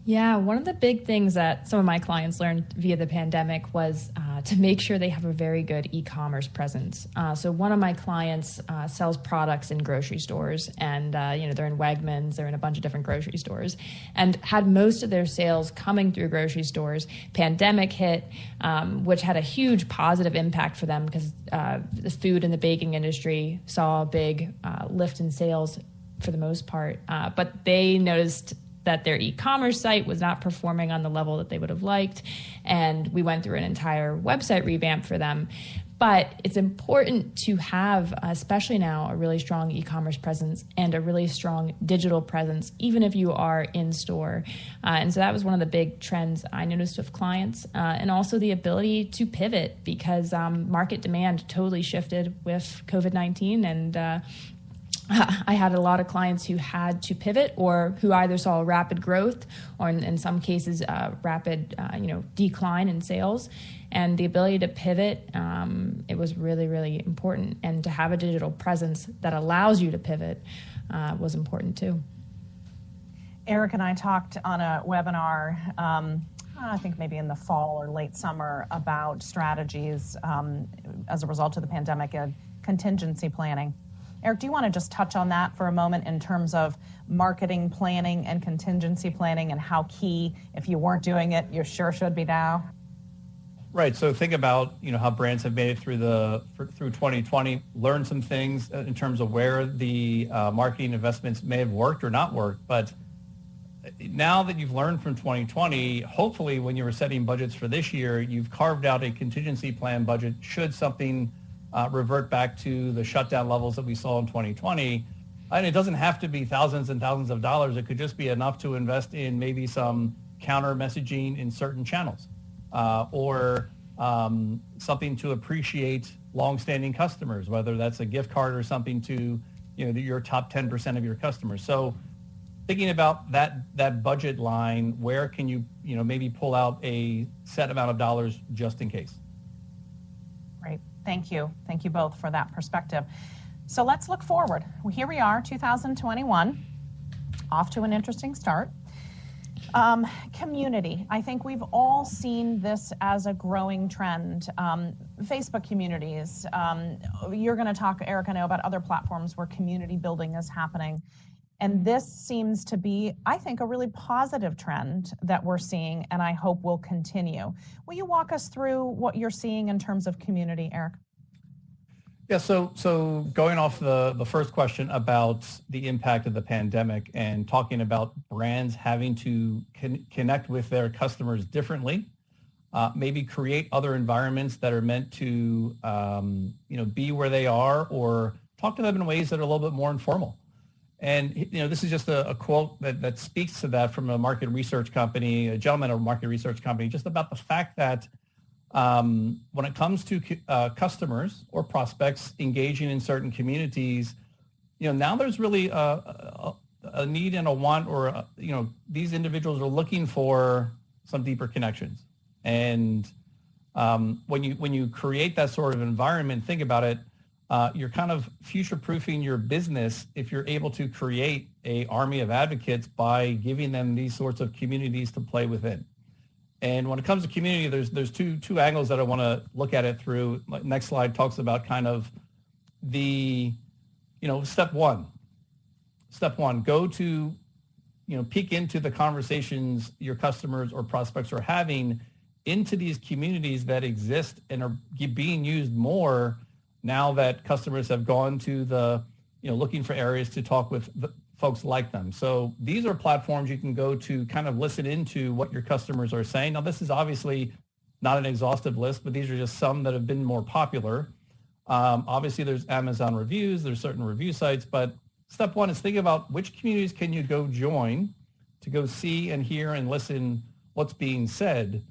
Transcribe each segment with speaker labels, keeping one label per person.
Speaker 1: Yeah, one of the big things that some of my clients learned via the pandemic was to make sure they have a very good e-commerce presence. So one of my clients sells products in grocery stores, and they're in Wegmans, they're in a bunch of different grocery stores, and had most of their sales coming through grocery stores. Pandemic hit, which had a huge positive impact for them because the food and the baking industry saw a big lift in sales for the most part, but they noticed that their e-commerce site was not performing on the level that they would have liked. And we went through an entire website revamp for them. But it's important to have, especially now, a really strong e-commerce presence and a really strong digital presence, even if you are in store. And so that was one of the big trends I noticed with clients, and also the ability to pivot because market demand totally shifted with COVID-19. And I had a lot of clients who had to pivot or who either saw rapid growth or in some cases rapid decline in sales. And the ability to pivot, it was really, really important. And to have a digital presence that allows you to pivot was important too.
Speaker 2: Eric and I talked on a webinar, I think maybe in the fall or late summer, about strategies as a result of the pandemic and contingency planning. Eric, do you want to just touch on that for a moment in terms of marketing planning and contingency planning and how key, if you weren't doing it, you sure should be now?
Speaker 3: Right. So think about how brands have made it through 2020, learned some things in terms of where the marketing investments may have worked or not worked. But now that you've learned from 2020, hopefully when you were setting budgets for this year, you've carved out a contingency plan budget should something revert back to the shutdown levels that we saw in 2020. And it doesn't have to be thousands and thousands of dollars. It could just be enough to invest in maybe some counter messaging in certain channels or something to appreciate longstanding customers, whether that's a gift card or something to your top 10% of your customers. So thinking about that budget line, where can you maybe pull out a set amount of dollars just in case?
Speaker 2: Great. Thank you. Thank you both for that perspective. So let's look forward. Here we are, 2021, off to an interesting start. Community. I think we've all seen this as a growing trend. Facebook communities. You're going to talk, Eric, I know, about other platforms where community building is happening. And this seems to be, I think, a really positive trend that we're seeing, and I hope will continue. Will you walk us through what you're seeing in terms of community, Eric?
Speaker 3: Yeah, so going off the first question about the impact of the pandemic and talking about brands having to connect with their customers differently, maybe create other environments that are meant to, be where they are or talk to them in ways that are a little bit more informal. And, this is just a quote that speaks to that from a market research company, a gentleman at a market research company, just about the fact that when it comes to customers or prospects engaging in certain communities, now there's really a need and a want, or, these individuals are looking for some deeper connections. And when you create that sort of environment, think about it, you're kind of future-proofing your business if you're able to create an army of advocates by giving them these sorts of communities to play within. And when it comes to community, there's two angles that I want to look at it through. Next slide talks about kind of the, step one. Step one, go to, peek into the conversations your customers or prospects are having into these communities that exist and are being used more now that customers have gone to the, looking for areas to talk with folks like them. So these are platforms you can go to kind of listen into what your customers are saying. Now, this is obviously not an exhaustive list, but these are just some that have been more popular. Obviously, there's Amazon reviews, there's certain review sites, but step one is think about which communities can you go join to go see and hear and listen what's being said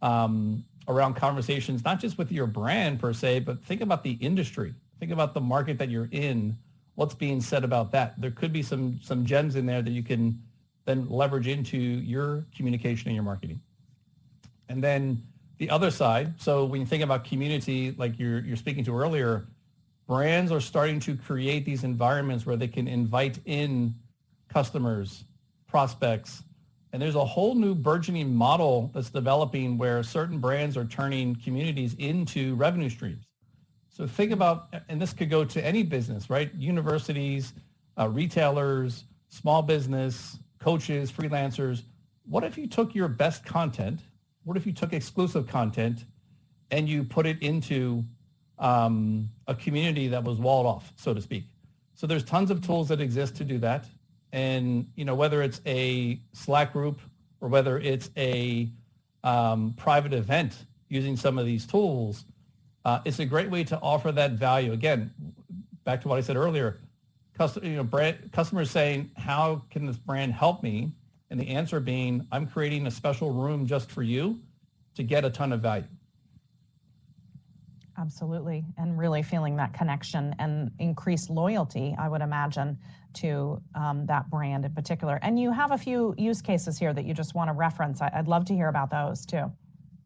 Speaker 3: around conversations, not just with your brand per se, but think about the industry. Think about the market that you're in, what's being said about that. There could be some gems in there that you can then leverage into your communication and your marketing. And then the other side, so when you think about community, like you're speaking to earlier, brands are starting to create these environments where they can invite in customers, prospects, And there's a whole new burgeoning model that's developing where certain brands are turning communities into revenue streams. So think about, and this could go to any business, right? Universities, retailers, small business, coaches, freelancers. What if you took your best content? What if you took exclusive content and you put it into a community that was walled off, so to speak? So there's tons of tools that exist to do that. And, whether it's a Slack group or whether it's a private event using some of these tools, it's a great way to offer that value. Again, back to what I said earlier, customers saying, how can this brand help me? And the answer being, I'm creating a special room just for you to get a ton of value.
Speaker 2: Absolutely. And really feeling that connection and increased loyalty, I would imagine, to that brand in particular. And you have a few use cases here that you just want to reference. I'd love to hear about those too.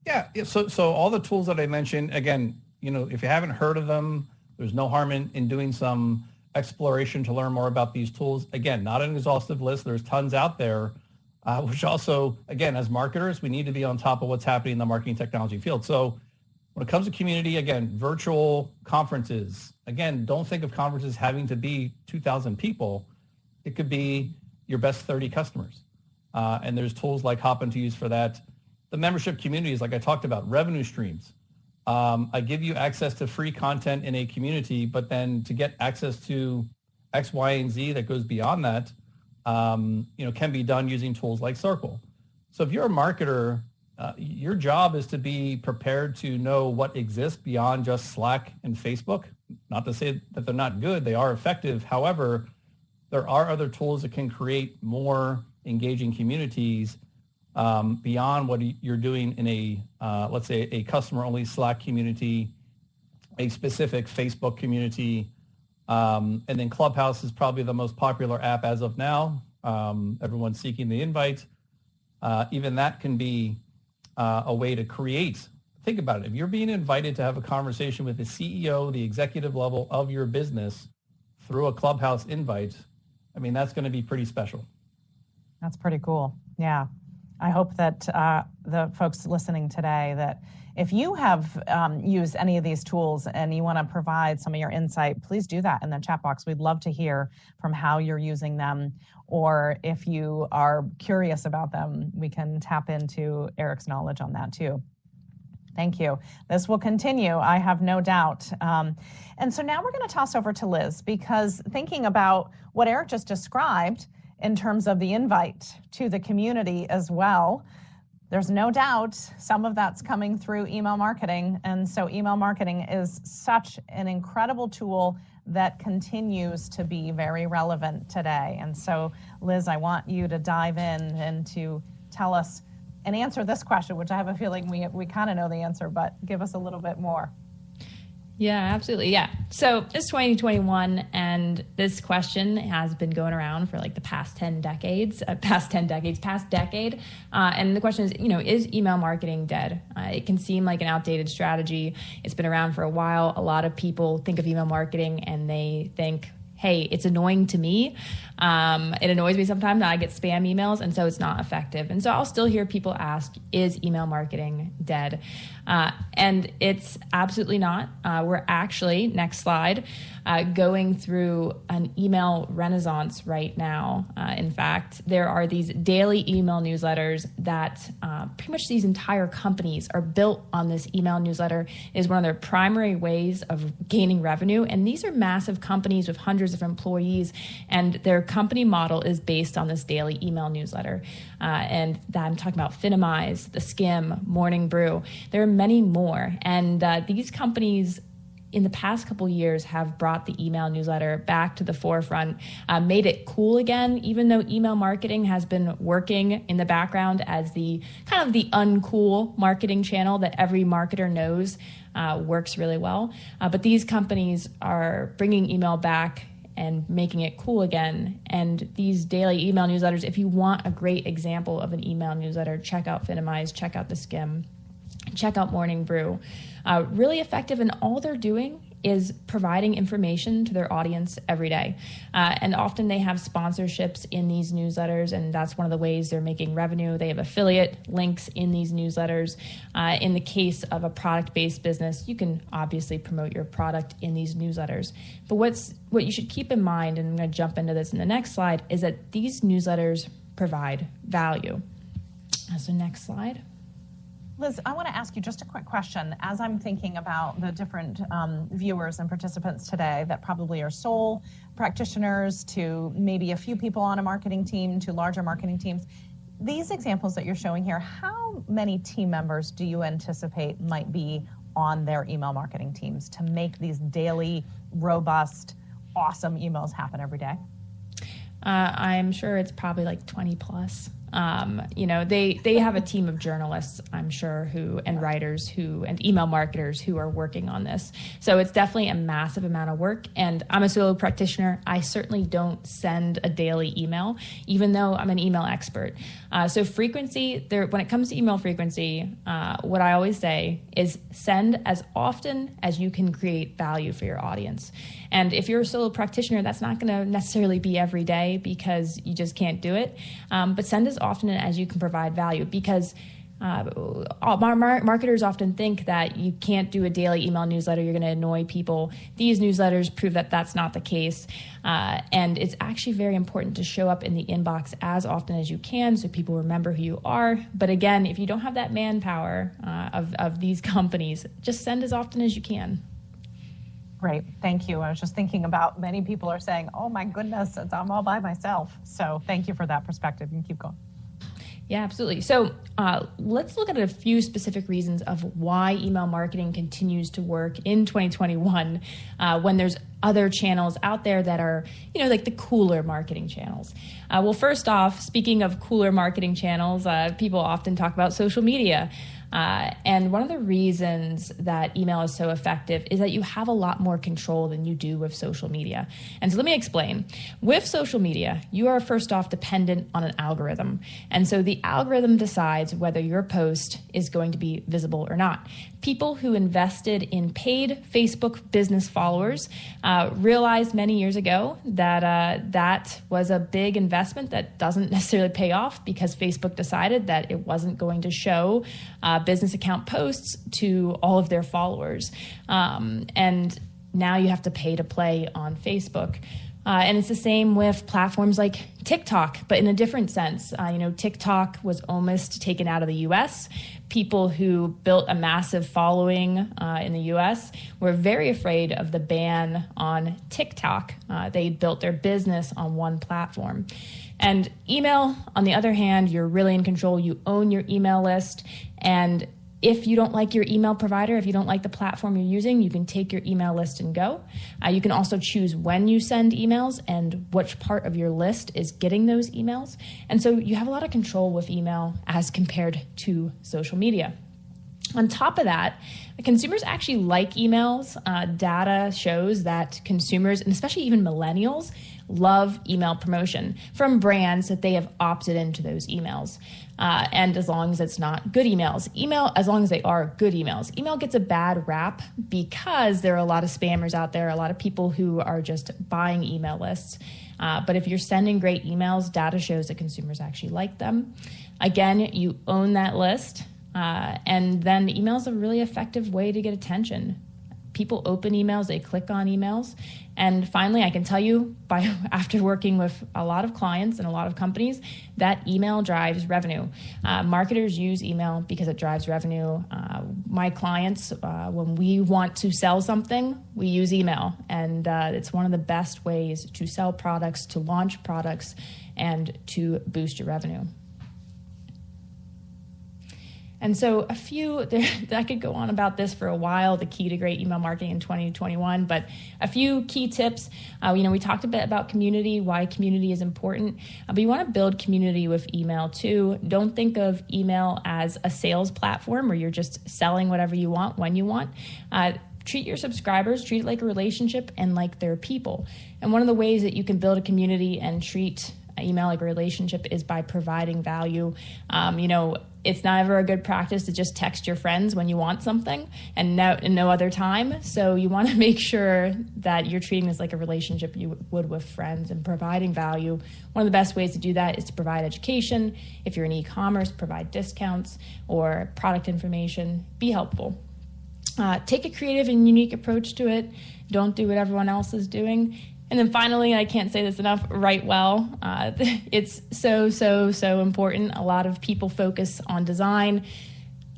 Speaker 3: Yeah. So all the tools that I mentioned, again, if you haven't heard of them, there's no harm in doing some exploration to learn more about these tools. Again, not an exhaustive list. There's tons out there, which also, again, as marketers, we need to be on top of what's happening in the marketing technology field. So when it comes to community, again, virtual conferences, again, don't think of conferences having to be 2,000 people. It could be your best 30 customers. And there's tools like Hopin to use for that. The membership communities, like I talked about, revenue streams. I give you access to free content in a community, but then to get access to X, Y, and Z that goes beyond that, can be done using tools like Circle. So if you're a marketer, your job is to be prepared to know what exists beyond just Slack and Facebook. Not to say that they're not good, they are effective. However, there are other tools that can create more engaging communities beyond what you're doing in a, let's say, a customer-only Slack community, a specific Facebook community, and then Clubhouse is probably the most popular app as of now. Everyone's seeking the invite. Even that can be a way to create. Think about it. If you're being invited to have a conversation with the CEO, the executive level of your business through a Clubhouse invite, I mean, that's going to be pretty special.
Speaker 2: That's pretty cool. Yeah. I hope that the folks listening today, that if you have used any of these tools and you want to provide some of your insight, please do that in the chat box. We'd love to hear from how you're using them, or if you are curious about them, we can tap into Eric's knowledge on that too. Thank you. This will continue, I have no doubt. And so now we're going to toss over to Liz, because thinking about what Eric just described in terms of the invite to the community as well, there's no doubt some of that's coming through email marketing. And so email marketing is such an incredible tool that continues to be very relevant today. And so, Liz, I want you to dive in and to tell us and answer this question, which I have a feeling we kind of know the answer, but give us a little bit more.
Speaker 1: Yeah, absolutely. Yeah. So it's 2021, and this question has been going around for like the past decade. And the question is email marketing dead? It can seem like an outdated strategy. It's been around for a while. A lot of people think of email marketing and they think, hey, it's annoying to me. It annoys me sometimes that I get spam emails, and so it's not effective. And so I'll still hear people ask, is email marketing dead? And it's absolutely not. We're actually, next slide, going through an email renaissance right now. In fact, there are these daily email newsletters that pretty much these entire companies are built on this email newsletter. It is one of their primary ways of gaining revenue. And these are massive companies with hundreds of employees, and their company model is based on this daily email newsletter. And that I'm talking about Finimize, The Skim, Morning Brew. There are many more. And these companies in the past couple years have brought the email newsletter back to the forefront, made it cool again, even though email marketing has been working in the background as the kind of the uncool marketing channel that every marketer knows works really well. But these companies are bringing email back and making it cool again. And these daily email newsletters, if you want a great example of an email newsletter, check out Finimize, check out The Skim, check out Morning Brew. Really effective, and all they're doing is providing information to their audience every day. And often they have sponsorships in these newsletters, and that's one of the ways they're making revenue. They have affiliate links in these newsletters. In the case of a product-based business, you can obviously promote your product in these newsletters. But what you should keep in mind, and I'm going to jump into this in the next slide, is that these newsletters provide value. So next slide.
Speaker 2: Liz, I want to ask you just a quick question. As I'm thinking about the different viewers and participants today that probably are sole practitioners to maybe a few people on a marketing team to larger marketing teams, these examples that you're showing here, how many team members do you anticipate might be on their email marketing teams to make these daily, robust, awesome emails happen every day?
Speaker 1: I'm sure it's probably like 20 plus. They have a team of journalists, I'm sure, and writers and email marketers who are working on this. So it's definitely a massive amount of work. And I'm a solo practitioner. I certainly don't send a daily email, even though I'm an email expert. So frequency, when it comes to email frequency, what I always say is send as often as you can create value for your audience. And if you're a solo practitioner, that's not going to necessarily be every day because you just can't do it. But send as often as you can provide value, because marketers often think that you can't do a daily email newsletter, you're going to annoy people. These newsletters prove that that's not the case. And it's actually very important to show up in the inbox as often as you can so people remember who you are. But again, if you don't have that manpower of these companies, just send as often as you can.
Speaker 2: Great, thank you. I was just thinking about many people are saying, oh my goodness, I'm all by myself. So thank you for that perspective, and keep going.
Speaker 1: Yeah, absolutely. So let's look at a few specific reasons of why email marketing continues to work in 2021 when there's other channels out there that are, like the cooler marketing channels. Well, first off, speaking of cooler marketing channels, people often talk about social media. And one of the reasons that email is so effective is that you have a lot more control than you do with social media. And so let me explain. With social media, you are first off dependent on an algorithm. And so the algorithm decides whether your post is going to be visible or not. People who invested in paid Facebook business followers realized many years ago that that was a big investment that doesn't necessarily pay off because Facebook decided that it wasn't going to show business account posts to all of their followers. And now you have to pay to play on Facebook. And it's the same with platforms like TikTok, but in a different sense. TikTok was almost taken out of the US. People who built a massive following in the US were very afraid of the ban on TikTok. They built their business on one platform. And email, on the other hand, you're really in control. You own your email list. And if you don't like your email provider, if you don't like the platform you're using, you can take your email list and go. You can also choose when you send emails and which part of your list is getting those emails. And so you have a lot of control with email as compared to social media. On top of that, consumers actually like emails. Data shows that consumers, and especially even millennials, love email promotion from brands that they have opted into those emails. And as long as it's not good emails, as long as they are good emails, email gets a bad rap because there are a lot of spammers out there, a lot of people who are just buying email lists. But if you're sending great emails, data shows that consumers actually like them. Again, you own that list. And then email is a really effective way to get attention. People open emails, they click on emails. And finally, I can tell you, after working with a lot of clients and a lot of companies, that email drives revenue. Marketers use email because it drives revenue. My clients, when we want to sell something, we use email. And it's one of the best ways to sell products, to launch products, and to boost your revenue. And so I could go on about this for a while, the key to great email marketing in 2021, but a few key tips. We talked a bit about community, why community is important, but you want to build community with email too. Don't think of email as a sales platform where you're just selling whatever you want when you want. Treat your subscribers, treat it like a relationship and like they're people. And one of the ways that you can build a community and treat email, like a relationship, is by providing value. It's never a good practice to just text your friends when you want something and no other time. So you want to make sure that you're treating this like a relationship you would with friends and providing value. One of the best ways to do that is to provide education. If you're in e-commerce, provide discounts or product information. Be helpful. Take a creative and unique approach to it. Don't do what everyone else is doing. And then finally, and I can't say this enough, write well. It's so important. A lot of people focus on design,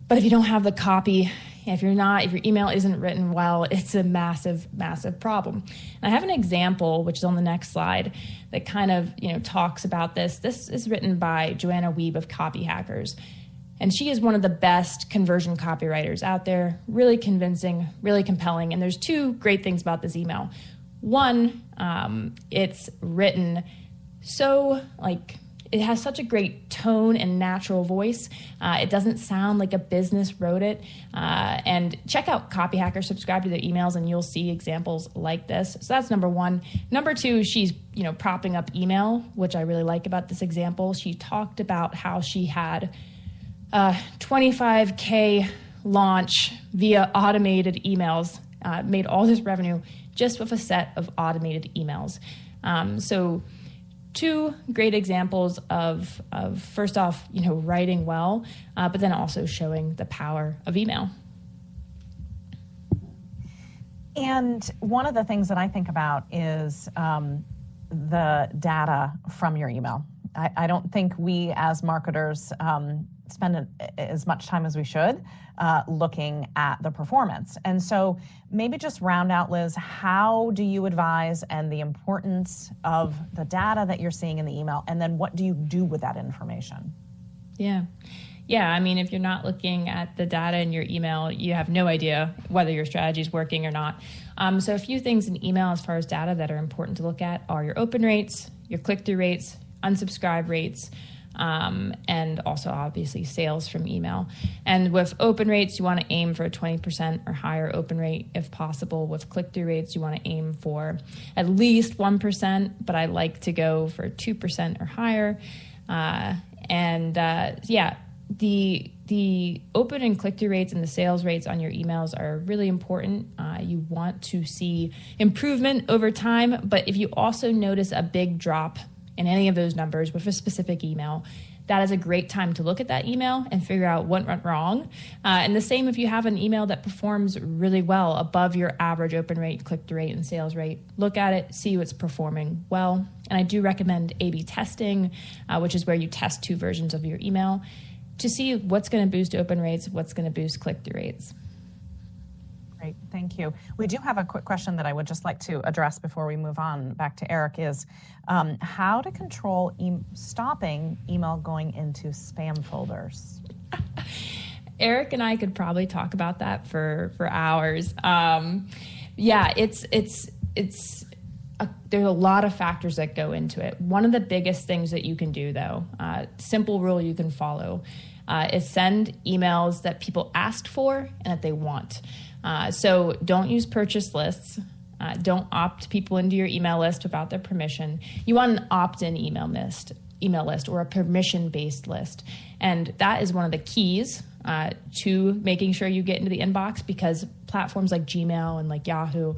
Speaker 1: but if you don't have the copy, if your email isn't written well, it's a massive, massive problem. And I have an example, which is on the next slide, that kind of talks about this. This is written by Joanna Wiebe of Copy Hackers. And she is one of the best conversion copywriters out there, really convincing, really compelling. And there's two great things about this email. One, it's written so it has such a great tone and natural voice. It doesn't sound like a business wrote it. And check out Copy Hacker, subscribe to their emails, and you'll see examples like this. So that's number one. Number two, she's propping up email, which I really like about this example. She talked about how she had 25K launch via automated emails, made all this revenue just with a set of automated emails. So two great examples of first off, writing well, but then also showing the power of email.
Speaker 2: And one of the things that I think about is the data from your email. I don't think we as marketers spend as much time as we should looking at the performance. And so maybe just round out, Liz, how do you advise and the importance of the data that you're seeing in the email, and then what do you do with that information?
Speaker 1: Yeah. I mean, if you're not looking at the data in your email, you have no idea whether your strategy is working or not. So a few things in email as far as data that are important to look at are your open rates, your click-through rates, unsubscribe rates, and also obviously sales from email. And with open rates, you want to aim for a 20% or higher open rate if possible. With click-through rates, you want to aim for at least 1%, but I like to go for 2% or higher. The open and click-through rates and the sales rates on your emails are really important. You want to see improvement over time, but if you also notice a big drop in any of those numbers with a specific email, that is a great time to look at that email and figure out what went wrong. And the same if you have an email that performs really well above your average open rate, click-through rate, and sales rate. Look at it, see what's performing well. And I do recommend A/B testing, which is where you test two versions of your email to see what's going to boost open rates, what's going to boost click-through rates.
Speaker 2: Great, thank you. We do have a quick question that I would just like to address before we move on back to Eric is how to control stopping email going into spam folders.
Speaker 1: Eric and I could probably talk about that for hours. There's a lot of factors that go into it. One of the biggest things that you can do, though, simple rule you can follow, is send emails that people asked for and that they want. So don't use purchase lists. Don't opt people into your email list without their permission. You want an opt-in email list or a permission-based list. And that is one of the keys to making sure you get into the inbox, because platforms like Gmail and like Yahoo,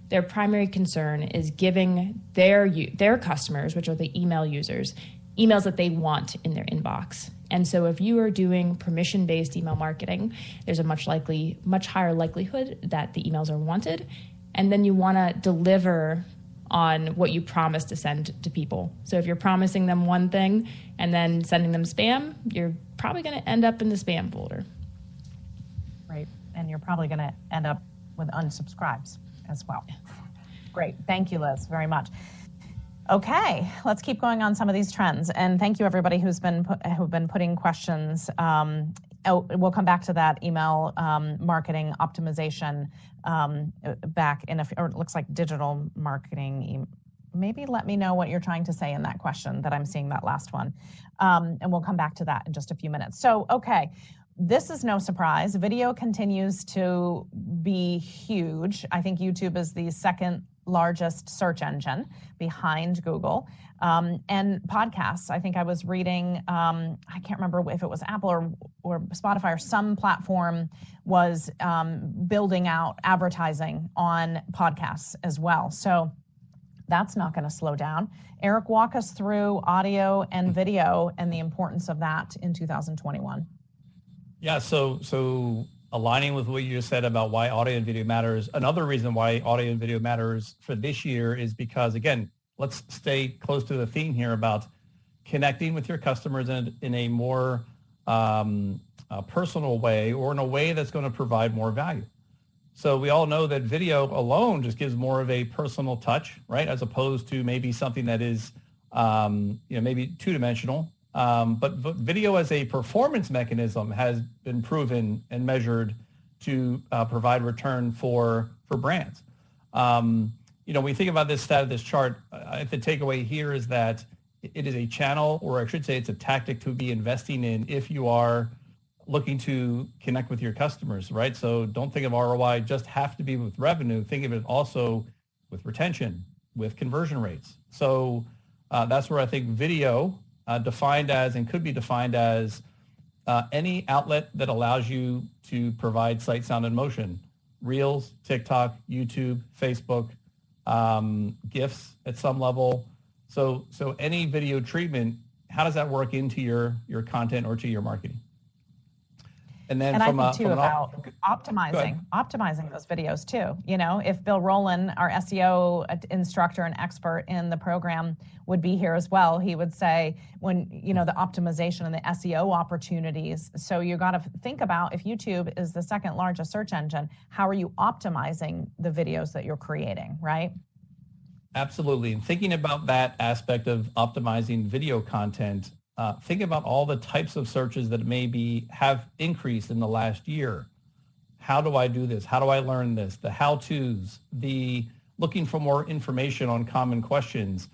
Speaker 1: their primary concern is giving their customers, which are the email users, emails that they want in their inbox. And so if you are doing permission-based email marketing, there's a much higher likelihood that the emails are wanted. And then you want to deliver on what you promise to send to people. So if you're promising them one thing and then sending them spam, you're probably going to end up in the spam folder.
Speaker 2: Right. And you're probably going to end up with unsubscribes as well. Great. Thank you, Liz, very much. Okay, let's keep going on some of these trends. And thank you, everybody who've been putting questions. We'll come back to that email marketing optimization back in or it looks like digital marketing. Maybe let me know what you're trying to say in that question that I'm seeing that last one. And we'll come back to that in just a few minutes. So, okay. This is no surprise. Video continues to be huge. I think YouTube is the second largest search engine behind Google. And podcasts, I think I was reading, I can't remember if it was Apple or Spotify or some platform was building out advertising on podcasts as well. So that's not going to slow down. Eric, walk us through audio and video and the importance of that in 2021.
Speaker 3: Yeah, so aligning with what you just said about why audio and video matters, another reason why audio and video matters for this year is because, again, let's stay close to the theme here about connecting with your customers in a more personal way, or in a way that's going to provide more value. So we all know that video alone just gives more of a personal touch, right? As opposed to maybe something that is, maybe two-dimensional. But video as a performance mechanism has been proven and measured to provide return for brands. When you think about this stat of this chart, the takeaway here is that it is a channel, or I should say it's a tactic to be investing in if you are looking to connect with your customers, right? So don't think of ROI just have to be with revenue. Think of it also with retention, with conversion rates. So that's where I think video defined as, and could be defined as, any outlet that allows you to provide sight, sound, and motion. Reels, TikTok, YouTube, Facebook, GIFs at some level. So any video treatment, how does that work into your content or to your marketing? And then
Speaker 2: I think too about optimizing those videos too. If Bill Rowland, our SEO instructor and expert in the program, would be here as well, he would say the optimization and the SEO opportunities. So you got to think about, if YouTube is the second largest search engine, how are you optimizing the videos that you're creating, right?
Speaker 3: Absolutely. And thinking about that aspect of optimizing video content, think about all the types of searches that have increased in the last year. How do I do this? How do I learn this? The how-tos, the looking for more information on common questions.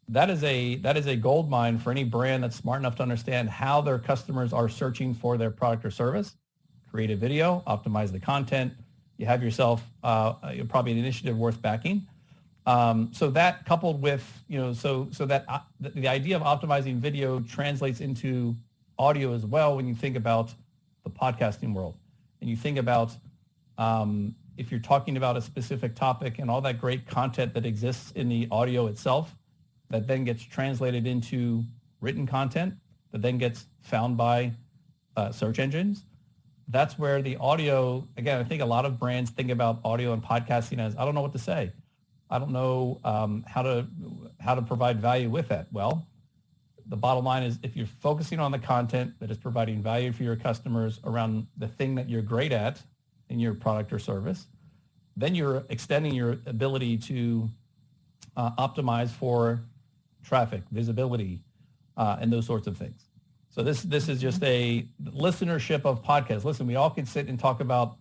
Speaker 3: That is a gold mine for any brand that's smart enough to understand how their customers are searching for their product or service. Create a video, optimize the content. You have yourself probably an initiative worth backing. So that coupled with, the idea of optimizing video translates into audio as well when you think about the podcasting world. And you think about if you're talking about a specific topic and all that great content that exists in the audio itself, that then gets translated into written content, that then gets found by search engines. That's where the audio, again, I think a lot of brands think about audio and podcasting as, I don't know what to say. I don't know how to provide value with that. Well, the bottom line is, if you're focusing on the content that is providing value for your customers around the thing that you're great at in your product or service, then you're extending your ability to optimize for traffic, visibility, and those sorts of things. So this is just a listenership of podcasts. Listen, we all can sit and talk about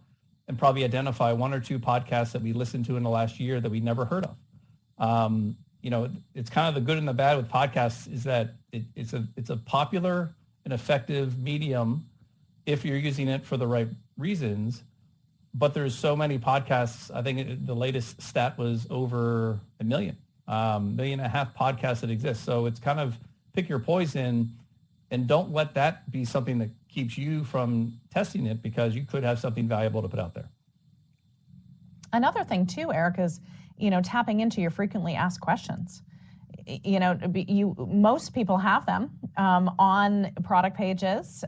Speaker 3: and probably identify one or two podcasts that we listened to in the last year that we never heard of. It's kind of the good and the bad with podcasts is that it's a popular and effective medium if you're using it for the right reasons. But there's so many podcasts. I think the latest stat was over 1 million, 1.5 million podcasts that exist. So it's kind of pick your poison, and don't let that be something that keeps you from testing it, because you could have something valuable to put out there.
Speaker 2: Another thing too, Eric, is, tapping into your frequently asked questions. Most people have them on product pages.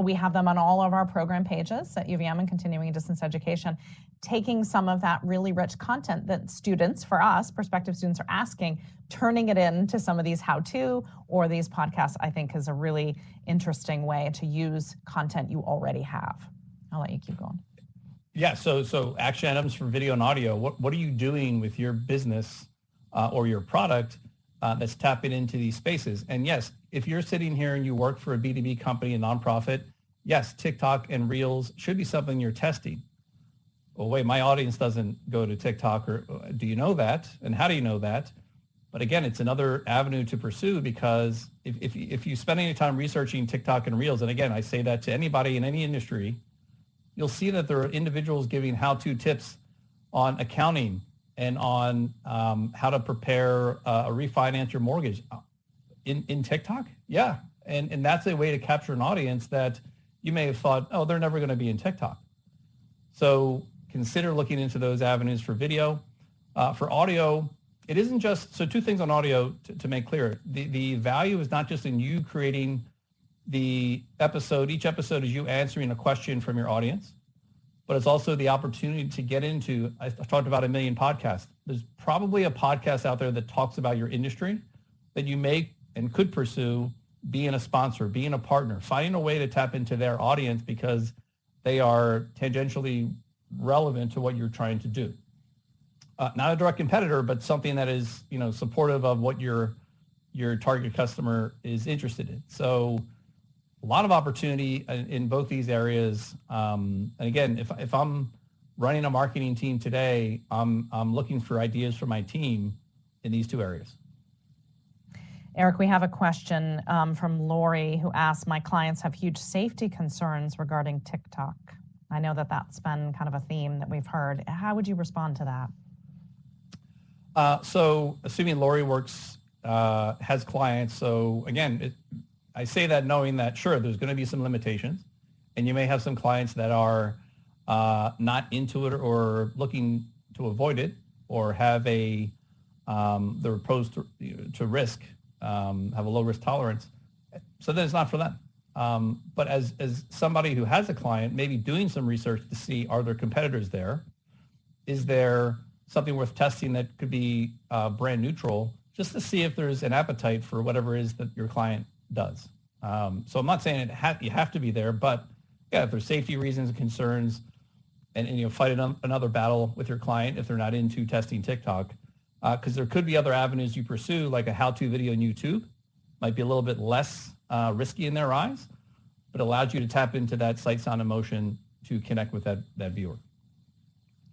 Speaker 2: We have them on all of our program pages at UVM and Continuing Distance Education, taking some of that really rich content that students, for us, prospective students, are asking, turning it into some of these how-to or these podcasts, I think is a really interesting way to use content you already have. I'll let you keep going.
Speaker 3: Yeah, so action items for video and audio. What are you doing with your business or your product that's tapping into these spaces? And yes, if you're sitting here and you work for a B2B company, a nonprofit, yes, TikTok and Reels should be something you're testing. Well, wait, my audience doesn't go to TikTok, or do you know that? And how do you know that? But again, it's another avenue to pursue, because if you spend any time researching TikTok and Reels, and again, I say that to anybody in any industry, you'll see that there are individuals giving how-to tips on accounting, and on how to prepare a refinance your mortgage in TikTok. Yeah. And that's a way to capture an audience that you may have thought, oh, they're never going to be in TikTok. So consider looking into those avenues for video. For audio, it isn't just, so two things on audio to make clear. The value is not just in you creating the episode. Each episode is you answering a question from your audience, but it's also the opportunity to get into, I've talked about 1 million podcasts. There's probably a podcast out there that talks about your industry that you may and could pursue being a sponsor, being a partner, finding a way to tap into their audience because they are tangentially relevant to what you're trying to do. Not a direct competitor, but something that is, supportive of what your target customer is interested in. So a lot of opportunity in both these areas. And again, if I'm running a marketing team today, I'm looking for ideas for my team in these two areas.
Speaker 2: Eric, we have a question from Lori who asks, my clients have huge safety concerns regarding TikTok. I know that's been kind of a theme that we've heard. How would you respond to that?
Speaker 3: So assuming Lori has clients. So again, I say that knowing that, sure, there's going to be some limitations, and you may have some clients that are not into it or looking to avoid it or have they're opposed to risk, have a low risk tolerance. So then it's not for them. But as somebody who has a client, maybe doing some research to see, are there competitors there? Is there something worth testing that could be brand neutral, just to see if there's an appetite for whatever it is that your client does. So I'm not saying you have to be there, but yeah, if there's safety reasons and concerns, and fight another battle with your client if they're not into testing TikTok, because there could be other avenues you pursue, like a how-to video on YouTube, might be a little bit less risky in their eyes, but allows you to tap into that sight, sound, and motion to connect with that viewer.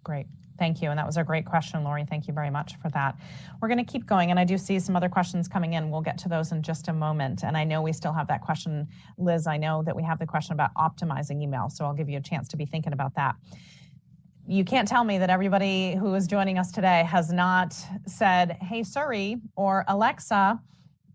Speaker 2: Great. Thank you. And that was a great question, Lori. Thank you very much for that. We're going to keep going, and I do see some other questions coming in. We'll get to those in just a moment. And I know we still have that question, Liz. I know that we have the question about optimizing email, so I'll give you a chance to be thinking about that. You can't tell me that everybody who is joining us today has not said, hey, Siri or Alexa,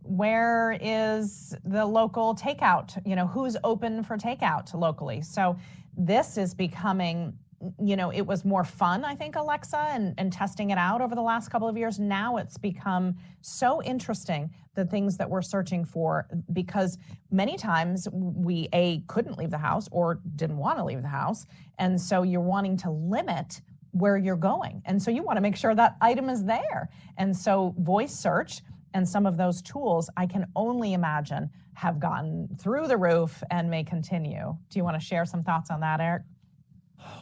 Speaker 2: where is the local takeout? Who's open for takeout locally? So this is becoming, it was more fun, I think, Alexa, and testing it out over the last couple of years. Now it's become so interesting, the things that we're searching for, because many times we, couldn't leave the house or didn't want to leave the house. And so you're wanting to limit where you're going. And so you want to make sure that item is there. And so voice search and some of those tools, I can only imagine, have gotten through the roof and may continue. Do you want to share some thoughts on that, Eric?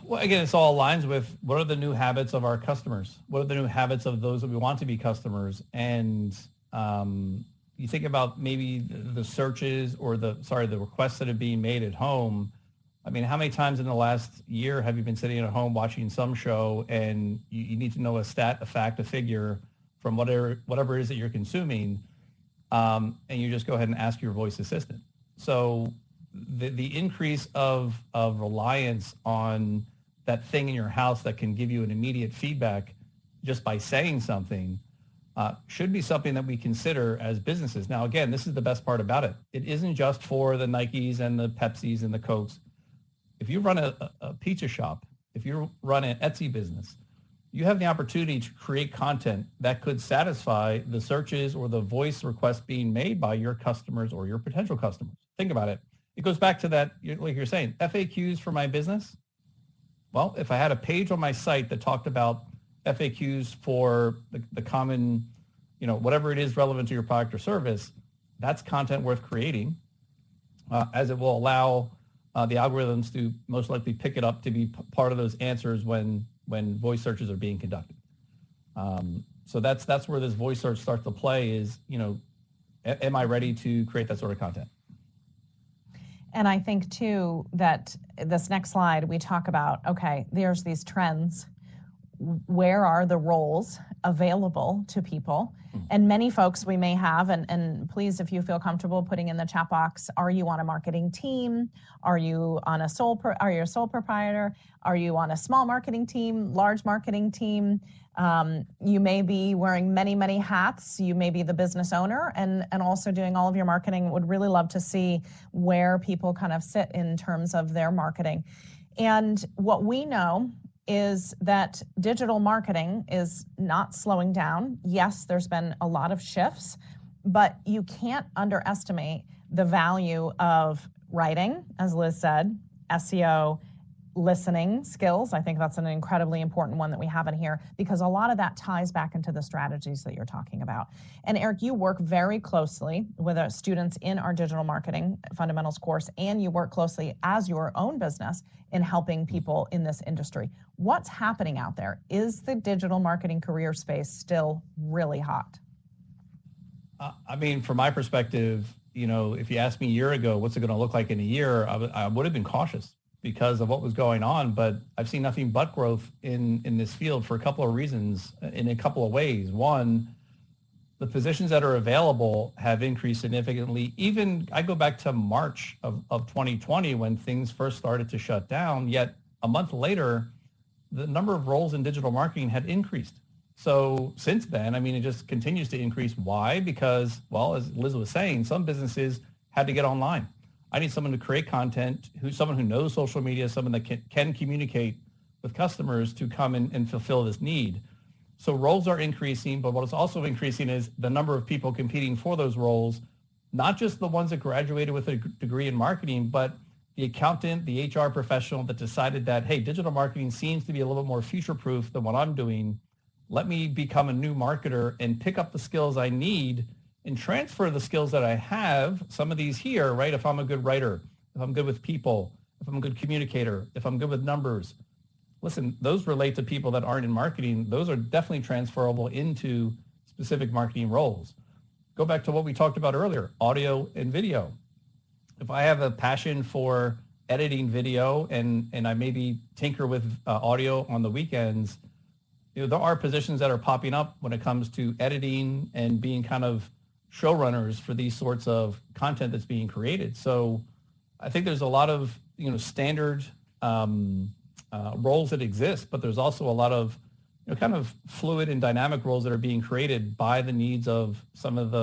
Speaker 3: Well, again, it's all aligns with what are the new habits of our customers? What are the new habits of those that we want to be customers? And you think about maybe the searches or the requests that are being made at home. I mean, how many times in the last year have you been sitting at home watching some show and you need to know a stat, a fact, a figure from whatever it is that you're consuming, and you just go ahead and ask your voice assistant. So the increase of reliance on that thing in your house that can give you an immediate feedback just by saying something should be something that we consider as businesses. Now, again, this is the best part about it. It isn't just for the Nikes and the Pepsis and the Cokes. If you run a pizza shop, if you run an Etsy business, you have the opportunity to create content that could satisfy the searches or the voice requests being made by your customers or your potential customers. Think about it. It goes back to that, like you're saying, FAQs for my business. Well, if I had a page on my site that talked about FAQs for the common, whatever it is relevant to your product or service, that's content worth creating, as it will allow the algorithms to most likely pick it up to be part of those answers when voice searches are being conducted. So that's where this voice search starts to play is, am I ready to create that sort of content?
Speaker 2: And I think, too, that this next slide, we talk about, okay, there's these trends. where are the roles available to people? And many folks we may have, and please, if you feel comfortable putting in the chat box, are you on a marketing team? Are you on a are you a sole proprietor? Are you on a small marketing team, large marketing team? You may be wearing many, many hats. You may be the business owner and also doing all of your marketing. Would really love to see where people kind of sit in terms of their marketing. And what we know is that digital marketing is not slowing down. Yes, there's been a lot of shifts, but you can't underestimate the value of writing, as Liz said, SEO, listening skills. I think that's an incredibly important one that we have in here because a lot of that ties back into the strategies that you're talking about. And Eric, you work very closely with our students in our digital marketing fundamentals course, and you work closely as your own business in helping people in this industry. What's happening out there? Is the digital marketing career space still really hot?
Speaker 3: I mean, from my perspective, if you asked me a year ago, what's it going to look like in a year, I would have been cautious because of what was going on, but I've seen nothing but growth in this field for a couple of reasons, in a couple of ways. One, the positions that are available have increased significantly. Even I go back to March of 2020 when things first started to shut down, yet a month later, the number of roles in digital marketing had increased. So since then, I mean, it just continues to increase. Why? Because, well, as Liz was saying, some businesses had to get online. I need someone to create content, someone who knows social media, someone that can communicate with customers to come and fulfill this need. So roles are increasing, but what is also increasing is the number of people competing for those roles, not just the ones that graduated with a degree in marketing, but the accountant, the HR professional that decided that, hey, digital marketing seems to be a little bit more future-proof than what I'm doing. Let me become a new marketer and pick up the skills I need and transfer the skills that I have, some of these here, right? If I'm a good writer, if I'm good with people, if I'm a good communicator, if I'm good with numbers. Listen, those relate to people that aren't in marketing. Those are definitely transferable into specific marketing roles. Go back to what we talked about earlier, audio and video. If I have a passion for editing video and I maybe tinker with audio on the weekends, there are positions that are popping up when it comes to editing and being kind of showrunners for these sorts of content that's being created. So I think there's a lot of standard roles that exist, but there's also a lot of kind of fluid and dynamic roles that are being created by the needs of some of the